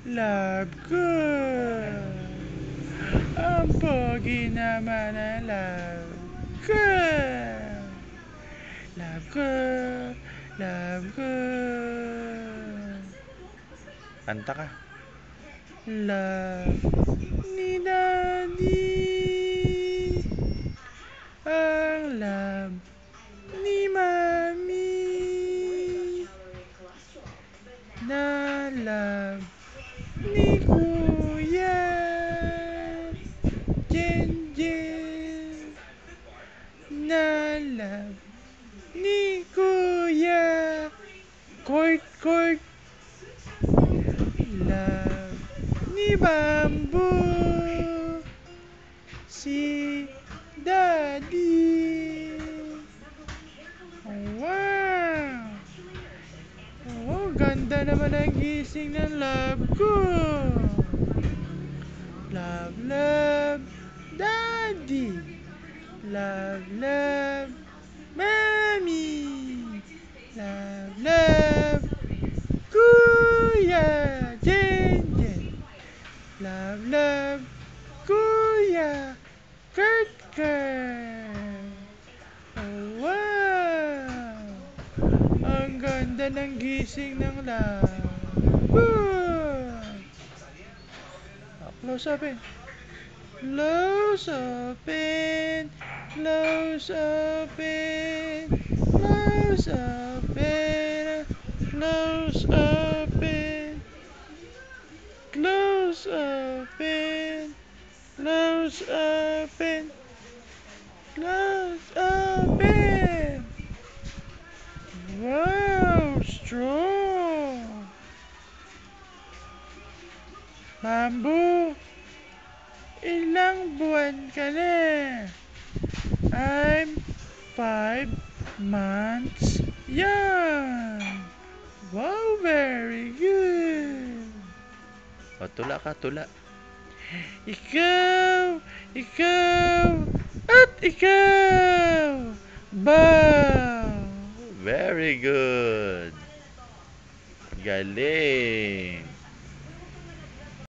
Love ko. Ang pogi naman ang love ko. Love ko. Love ko. Kanta ka. Love ni Daddy. Ang love ni Mami. Na love ni Kuya Jenjen. Na love ni Kuya Court. Love ni Bamboo. Si Daddy. Wow! Oh, ganda naman ang gising ng love ko. Love, love, Daddy. Love, love, Mommy. Love, love, Kuya Jenjen. Love, love, Kuya Kurt. Oh, wow! Ang ganda ng gising ng love. Close up in. Close up in. Close up in. Close up in. Close up in. Close up in. Close up in. Close up in. Wow, strong. Bamboo, ilang buwan ka na? I'm 5 months young. Wow, very good. O, tula ka, tula. Ikaw, at ikaw. Bow. Very good. Galing.